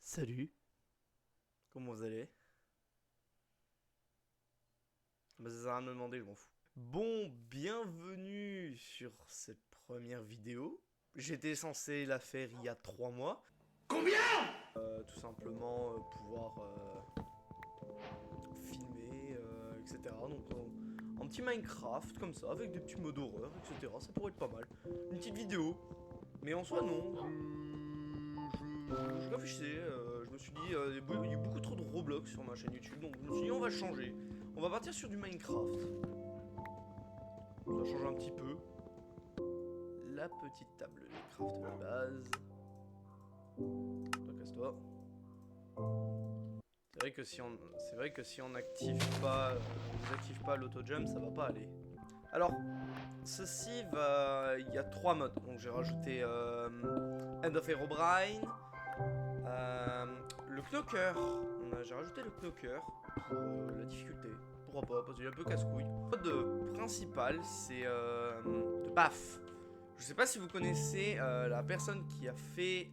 Salut, comment vous allez? Bah ça sert à rien de me demander, je m'en fous. Bon, bienvenue sur cette première vidéo. J'étais censé la faire il y a 3 mois. Combien? Tout simplement pouvoir filmer, etc. Donc un petit Minecraft comme ça, avec des petits modes horreur, etc. Ça pourrait être pas mal. Une petite vidéo. Mais en soi non, je réfléchissais, je me suis dit, il y a beaucoup trop de Roblox sur ma chaîne YouTube, donc je me suis dit on va changer. On va partir sur du Minecraft. Ça change un petit peu. La petite table de craft de base. Toi, casse-toi. C'est vrai que si on n'active pas, désactive pas l'auto-jump, ça va pas aller. Alors, ceci va, il y a 3 modes. Donc j'ai rajouté End of Herobrine, le Knocker. J'ai rajouté le Knocker pour la difficulté. Pourquoi pas, parce qu'il est un peu casse-couille. Le mode principal, c'est de BAF. Je sais pas si vous connaissez la personne qui a fait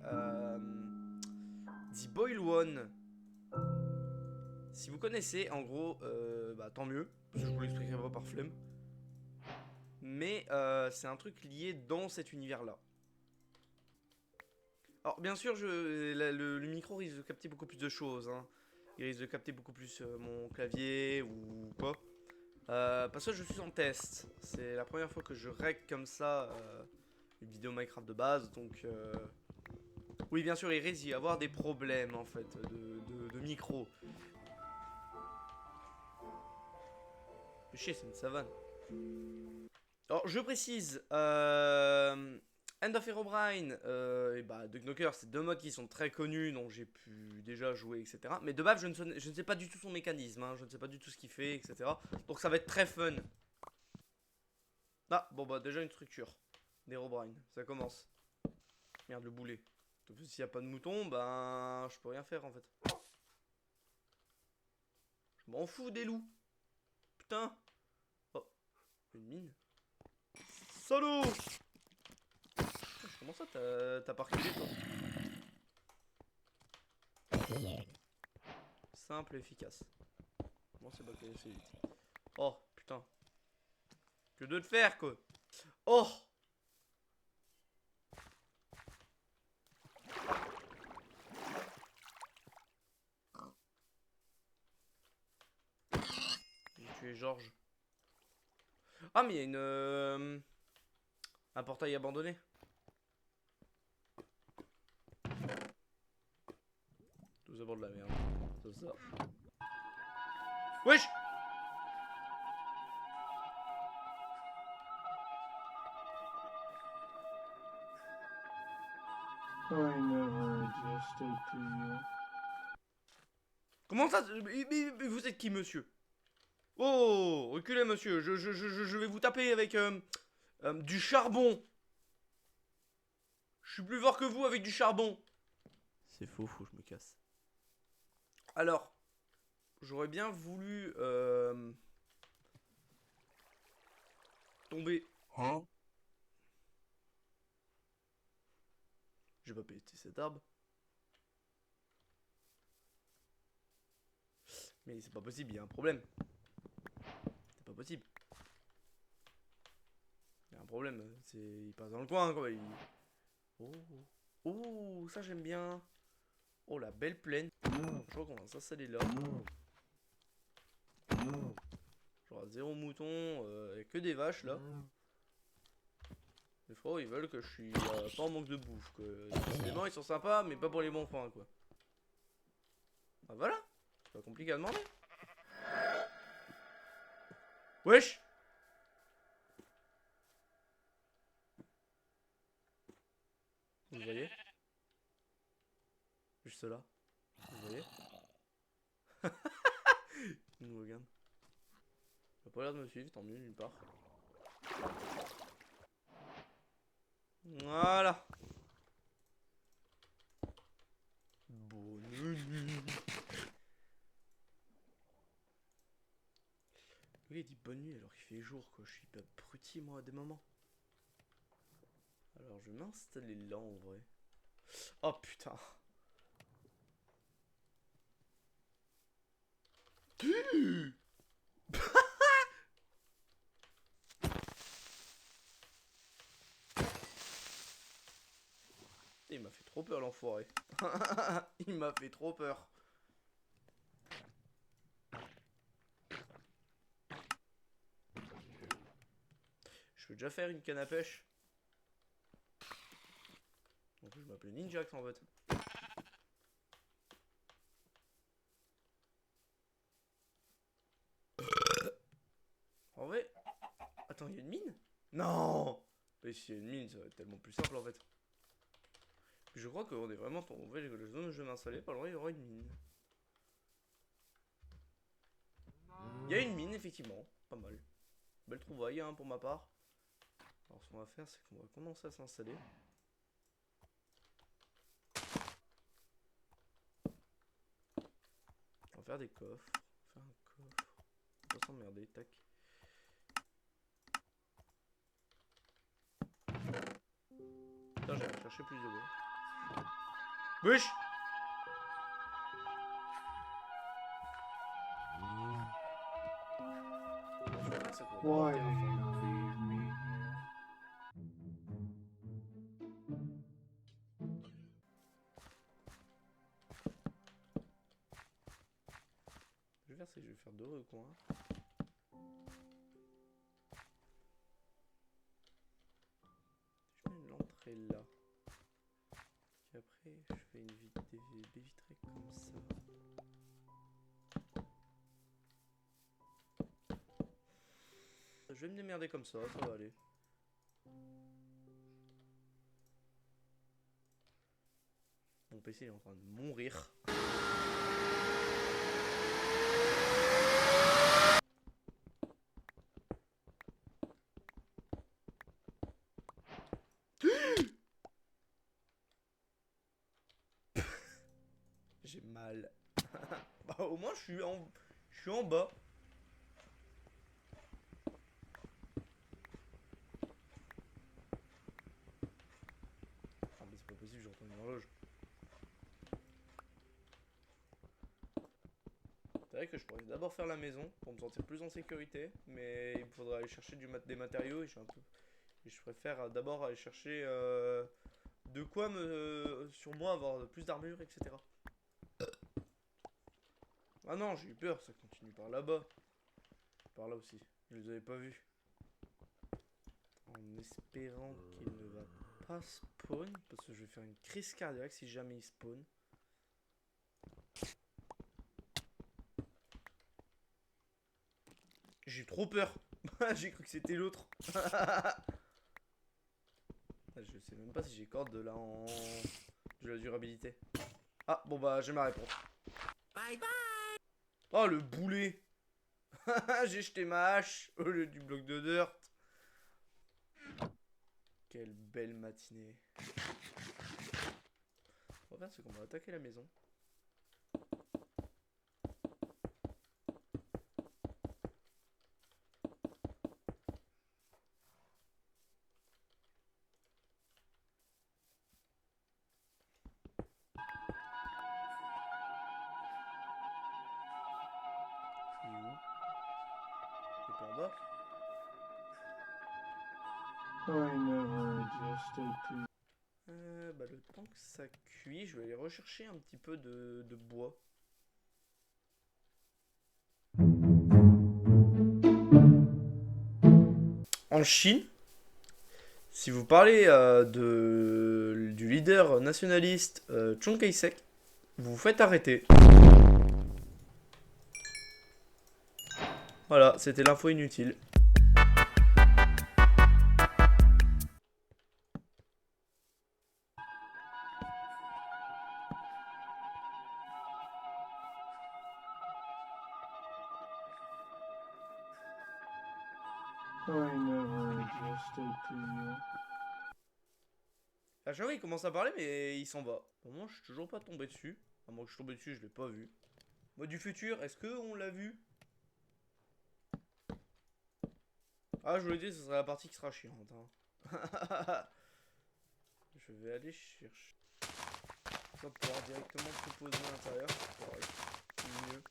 The Boil One. Si vous connaissez, en gros, bah, tant mieux, parce que je vous l'expliquerai pas par flemme. Mais c'est un truc lié dans cet univers-là. Alors, bien sûr, le micro risque de capter beaucoup plus de choses. Hein. Il risque de capter beaucoup plus mon clavier ou quoi. Parce que je suis en test. C'est la première fois que je règle comme ça une vidéo Minecraft de base. Donc, oui, bien sûr, il risque d'y avoir des problèmes en fait de micro. Mais chier, c'est une savane. Alors, je précise, End of Herobrine et bah, The Knocker, c'est deux modes qui sont très connus, donc j'ai pu déjà jouer, etc. Mais de base, je ne sais pas du tout son mécanisme, hein, je ne sais pas du tout ce qu'il fait, etc. Donc ça va être très fun. Ah, bon bah déjà une structure d'Herobrine, ça commence. Merde, le boulet. Donc s'il n'y a pas de mouton, ben je peux rien faire en fait. Je m'en fous des loups. Putain. Oh, une mine. Salaud. Comment ça t'as pas reculé toi? Simple et efficace. Bon, c'est pas que c'est vite. Oh, putain. Que de te faire, quoi. Oh. J'ai tué Georges. Ah, mais il y a un portail abandonné. Tout ça pour de la merde. C'est ça. Wesh. I never adjusted to you. Comment ça mais vous êtes qui, monsieur? Oh, reculez, monsieur. Je vais vous taper avec du charbon. Je suis plus fort que vous avec du charbon. C'est faux, faut que je me casse. Alors, j'aurais bien voulu tomber. Huh? J'ai pas pété cet arbre. Mais c'est pas possible, il y a un problème. C'est pas possible. Il y a un problème, il passe dans le coin quoi. Oh, oh, ça j'aime bien. Oh, la belle plaine. Je crois qu'on va s'installer là. Genre zéro mouton, et que des vaches là. Les frères ils veulent que je suis pas en manque de bouffe quoi. Décidément ils sont sympas mais pas pour les bons points quoi. Ah voilà, c'est pas compliqué à demander. Wesh. Vous le voyez? Juste là. Vous voyez? Il nous regarde. Il a pas l'air de me suivre, tant mieux, nulle part. Voilà. Bonne nuit. Oui, il dit bonne nuit alors qu'il fait jour quoi. Je suis pas abruti moi à des moments. Alors je vais m'installer là en vrai. Oh putain. Il m'a fait trop peur l'enfoiré. Il m'a fait trop peur. Je peux déjà faire une canne à pêche. Donc je m'appelle Ninjax en fait. En vrai. Attends, il y a une mine? Non. Mais s'il y a une mine, ça va être tellement plus simple en fait. Je crois qu'on est vraiment tombé la zone où je vais m'installer. Pas loin, il y aura une mine. Il y a une mine, effectivement. Pas mal. Belle trouvaille hein, pour ma part. Alors, ce qu'on va faire, c'est qu'on va commencer à s'installer. On va faire des coffres. On va faire un coffre. On va s'emmerder, tac. Putain, j'allais chercher plus de bois. Wesh! Why did you leave me here? Je vais faire, c'est que je vais faire deux recoins. Je mets l'entrée là. Puis après, je fais une baie vitrée comme ça. Je vais me démerder comme ça va aller. Mon PC est en train de mourir. J'ai mal. Bah au moins je suis en bas. Ah mais c'est pas possible, j'entends une horloge. C'est vrai que je pourrais d'abord faire la maison pour me sentir plus en sécurité, mais il me faudra aller chercher des matériaux et je préfère d'abord aller chercher de quoi sur moi avoir plus d'armure, etc. Ah non, j'ai eu peur, ça continue par là-bas. Par là aussi, je les avais pas vus. En espérant qu'il ne va pas spawn, parce que je vais faire une crise cardiaque si jamais il spawn. J'ai eu trop peur. J'ai cru que c'était l'autre. Je sais même pas si j'ai corde de là en... de la durabilité. Ah, bon bah j'ai ma réponse. Bye bye. Oh le boulet. J'ai jeté ma hache au lieu du bloc de dirt. Quelle belle matinée. On va faire ce qu'on va attaquer la maison. Il est où? Il est pas en bas? I never adjusted to. Bah le temps que ça cuit, je vais aller rechercher un petit peu de bois. En Chine, si vous parlez du leader nationaliste Chiang Kai-shek, vous vous faites arrêter. Voilà, c'était l'info inutile. I never adjusted to you. À chaque fois, il commence à parler, mais il s'en va. Pour moi, je suis toujours pas tombé dessus. À moins que je suis tombé dessus, je l'ai pas vu. Moi, du futur, est-ce qu'on l'a vu? Ah, je vous l'ai dit, ce sera la partie qui sera chiante. Hein. Je vais aller chercher. On va pouvoir directement proposer à l'intérieur. C'est mieux.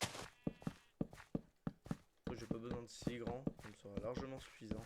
besoin de si grand, ça me sera largement suffisant.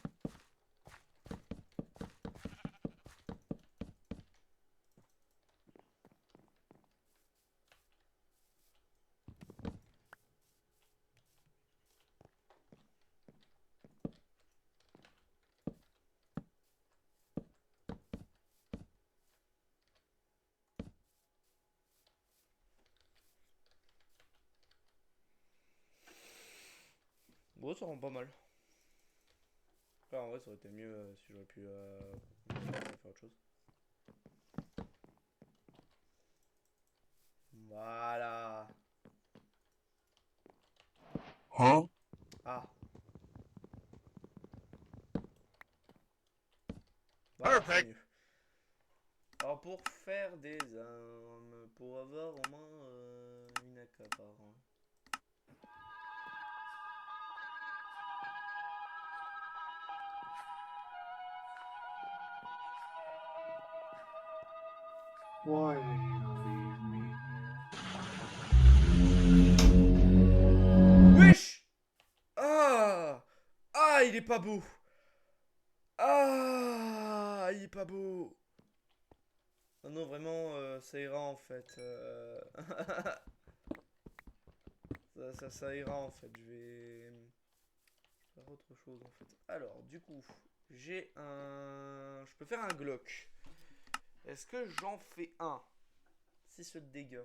Bon, ça rend pas mal. Enfin, en vrai, ça aurait été mieux si j'aurais pu faire autre chose. Voilà. Hein? Ah. Voilà, c'est Perfect. mieux. Alors, pour faire des armes, pour avoir au moins une AK par an. Why did you leave me here? Wesh! Ah! Ah, il est pas beau! Ah, il est pas beau! Ah non, vraiment, ça ira en fait. Ça ira en fait. Je vais faire autre chose en fait. Alors, du coup, j'ai un. Je peux faire un Glock. Est-ce que j'en fais un? 6 de dégâts.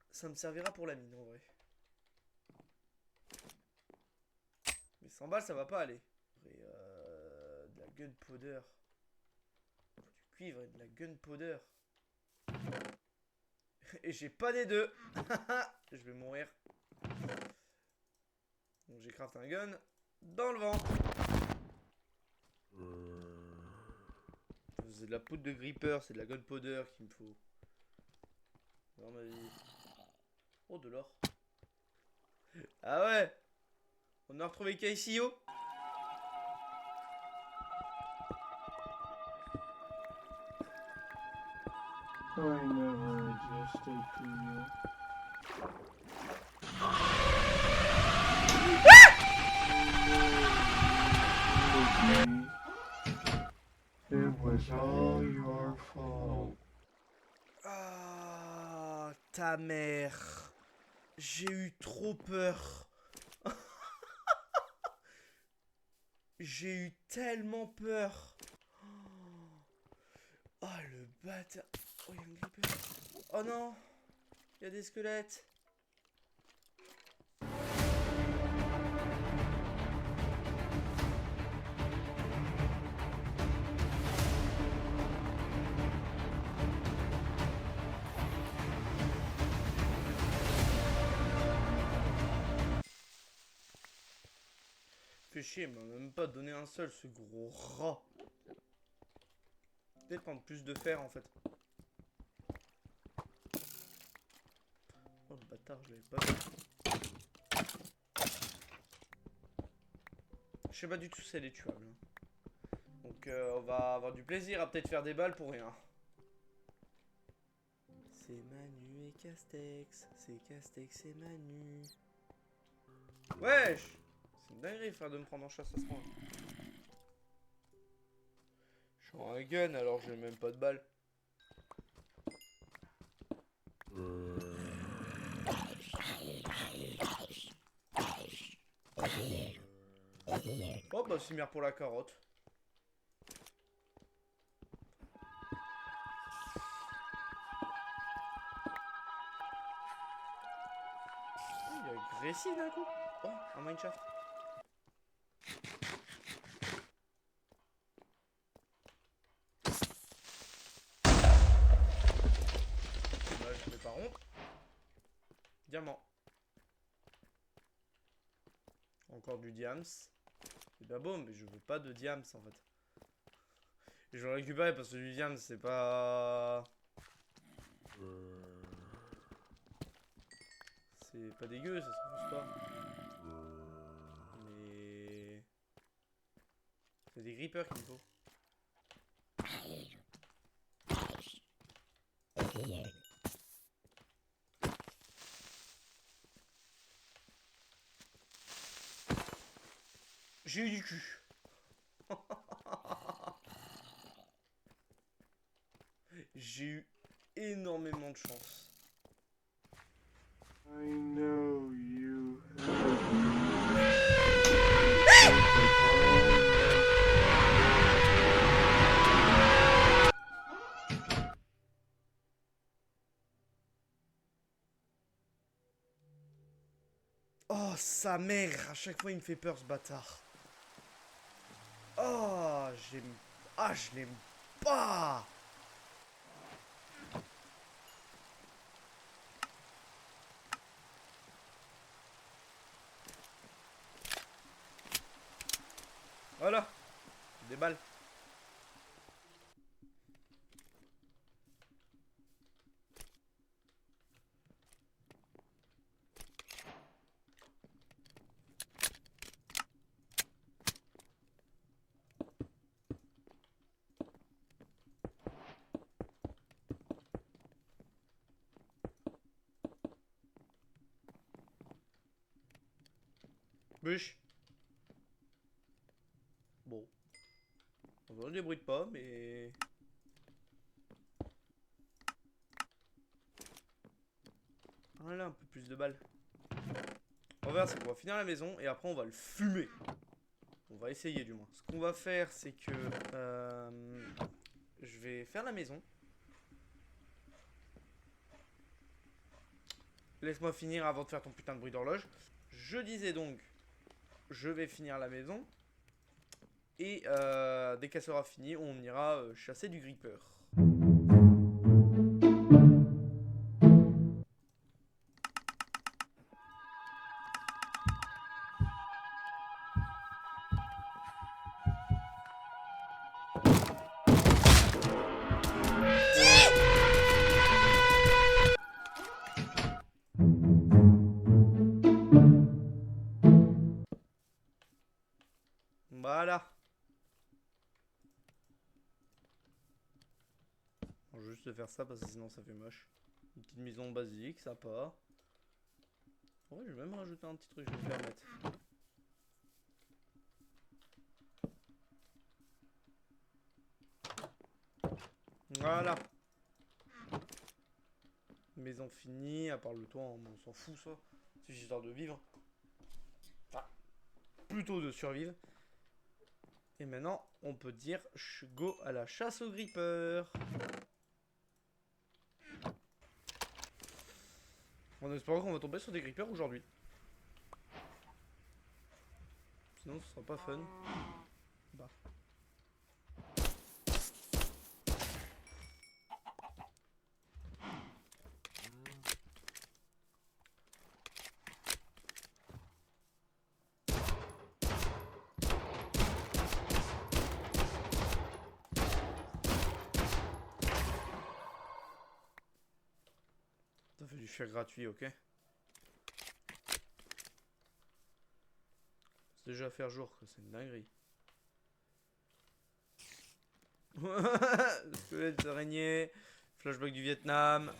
Ça me servira pour la mine en vrai. Mais 100 balles, ça va pas aller. Et de la gunpowder. Du cuivre et de la gunpowder. Et j'ai pas des deux. Je vais mourir. Donc j'ai craft un gun dans le vent. C'est de la poudre de gripper, c'est de la gunpowder qu'il me faut. Dans ma vie. Oh, de l'or. Ah ouais. On a retrouvé KCO. I never adjusted to you. It was all your fault. Ah, ta mère. J'ai eu trop peur. J'ai eu tellement peur. Oh, le bâtard. Oh, il y a un gripper. Oh non. Il y a des squelettes. Fait chier, il m'a même pas donné un seul, ce gros rat. Peut-être prendre plus de fer en fait. Oh le bâtard, je l'avais pas vu. Je sais pas du tout si elle est tuable. Donc on va avoir du plaisir à peut-être faire des balles pour rien. C'est Manu et Castex. C'est Castex et Manu. Wesh! C'est une dinguerie frère de me prendre en chasse à ce point. Je suis en un gun alors j'ai même pas de balles. Oh bah c'est merde pour la carotte. Il est agressif d'un coup. Oh, un mineshaft. Dommage, mais par contre. Diamant. Encore du diams. C'est bien beau, mais je veux pas de diams en fait. Et je vais le récupérer parce que du diams c'est pas. C'est pas dégueu, ça se refuse pas. Mais. C'est des grippers qu'il me faut. J'ai eu du cul. J'ai eu énormément de chance. I know you. Oh, sa mère, à chaque fois il me fait peur ce bâtard. Oh, j'aime... Ah, je l'aime pas. Voilà, des balles. Bûche. Bon. On ne débrouille pas, mais... Voilà, un peu plus de balles. On va faire, c'est qu'on va finir la maison et après on va le fumer. On va essayer du moins. Ce qu'on va faire, c'est que... je vais faire la maison. Laisse-moi finir avant de faire ton putain de bruit d'horloge. Je disais donc... Je vais finir la maison. Et dès qu'elle sera finie, on ira chasser du gripper. Voilà. Je vais juste faire ça parce que sinon ça fait moche. Une petite maison basique, sympa. Ouais, je vais même rajouter un petit truc, je vais me permettre. Voilà. Maison finie, à part le toit, on s'en fout ça. C'est juste histoire de vivre. Ah, plutôt de survivre. Et maintenant, on peut dire go à la chasse au gripper. En espérant qu'on va tomber sur des grippers aujourd'hui. Sinon, ce sera pas fun. Bah. Ça fait du fer gratuit, ok. C'est déjà faire jour, c'est une dinguerie. Squelette d'araignée, flashback du Vietnam.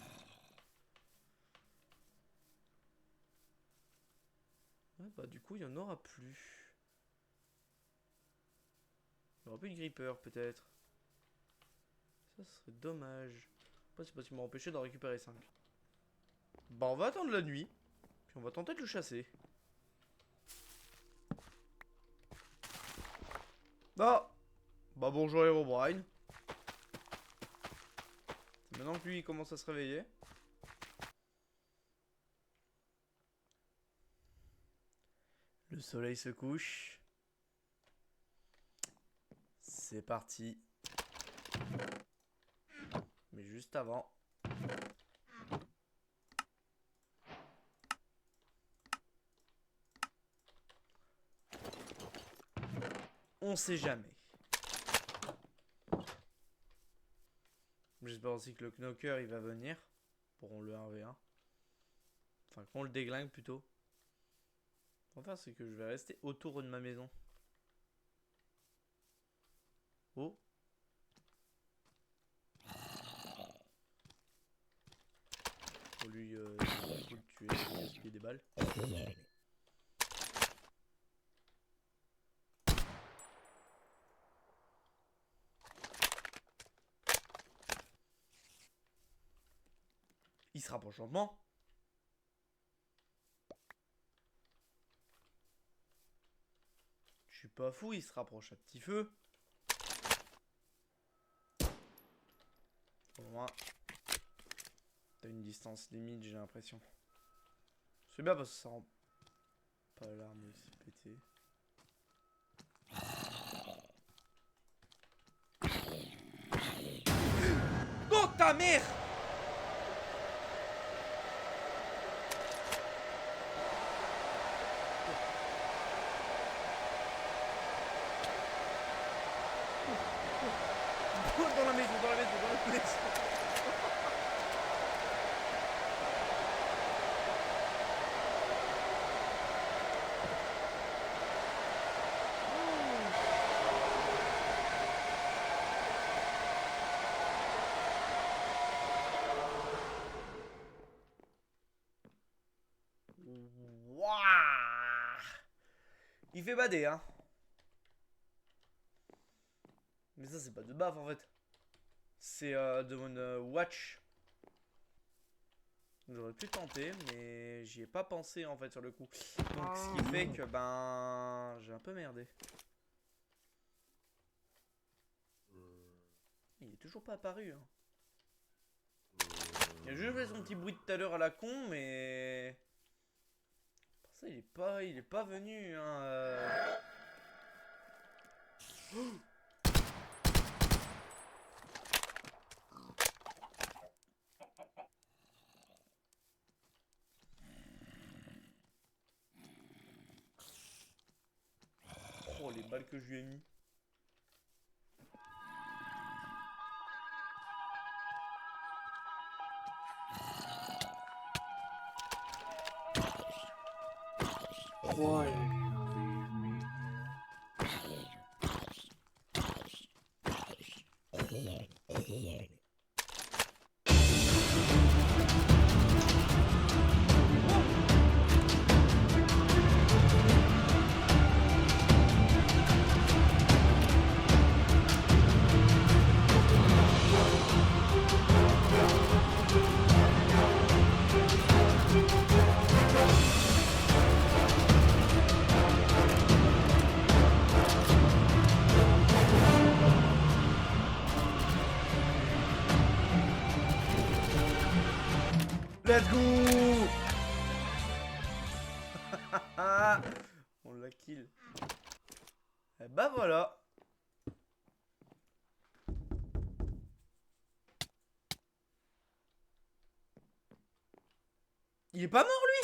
Ouais, bah du coup il y en aura plus. Il n'y aura plus de gripper peut-être. Ça serait dommage. Après c'est parce qu'il m'a empêché d'en récupérer 5. Bah on va attendre la nuit. Puis on va tenter de le chasser. Ah. Bah bonjour Herobrine. C'est maintenant que lui il commence à se réveiller. Le soleil se couche. C'est parti. Mais juste avant. On sait jamais. J'espère aussi que le knocker il va venir. Pour le 1v1. Enfin qu'on le déglingue plutôt. Enfin c'est que je vais rester autour de ma maison. Oh. Pour lui le tuer, gaspiller des balles. Il se rapproche lentement. Je suis pas fou, il se rapproche à petit feu. Au moins, t'as une distance limite, j'ai l'impression. C'est bien parce que ça rend pas l'arme aussi pété. Oh ta mère! Dans la maison, dans la maison, dans la maison. Wouah! Il fait bader, hein. Mais ça, c'est pas de baffe en fait. C'est de mon watch. J'aurais pu tenter, mais j'y ai pas pensé en fait sur le coup. Donc, ce qui fait que ben. J'ai un peu merdé. Il est toujours pas apparu, hein. Il a juste fait son petit bruit de tout à l'heure à la con, mais. Pour ça, il est pas venu, hein. Oh, les balles que je lui ai mis. Why did you leave me? Let's go! On l'a kill. Et bah voilà. Il est pas mort lui?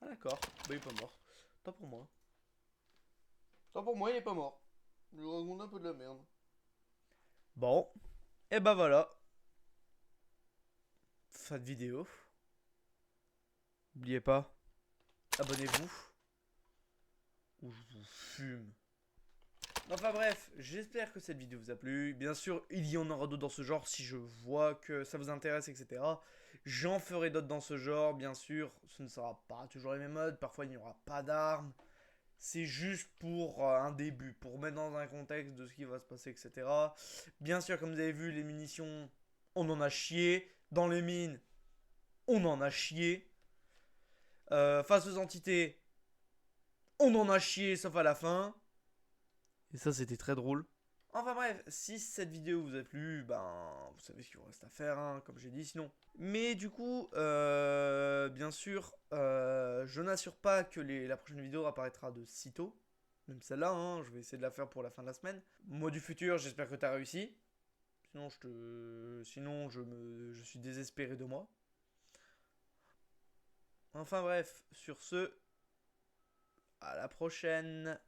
Ah d'accord, bah il est pas mort. Pas pour moi. Pas pour moi, il est pas mort. Je lui raconte un peu de la merde. Bon, et bah voilà. Fin de vidéo. N'oubliez pas, abonnez-vous. Ou je vous fume. Enfin bref, j'espère que cette vidéo vous a plu. Bien sûr, il y en aura d'autres dans ce genre si je vois que ça vous intéresse, etc. J'en ferai d'autres dans ce genre, bien sûr. Ce ne sera pas toujours les mêmes modes. Parfois, il n'y aura pas d'armes. C'est juste pour un début, pour mettre dans un contexte de ce qui va se passer, etc. Bien sûr, comme vous avez vu, les munitions, on en a chié. Dans les mines, on en a chié. Face aux entités, on en a chié, sauf à la fin. Et ça, c'était très drôle. Enfin bref, si cette vidéo vous a plu, ben vous savez ce qu'il vous reste à faire, hein, comme j'ai dit sinon. Mais du coup, bien sûr, je n'assure pas que la prochaine vidéo apparaîtra de sitôt. Même celle-là, hein, je vais essayer de la faire pour la fin de la semaine. Moi du futur, j'espère que tu as réussi. Sinon, je suis désespéré de moi. Enfin bref, sur ce, à la prochaine.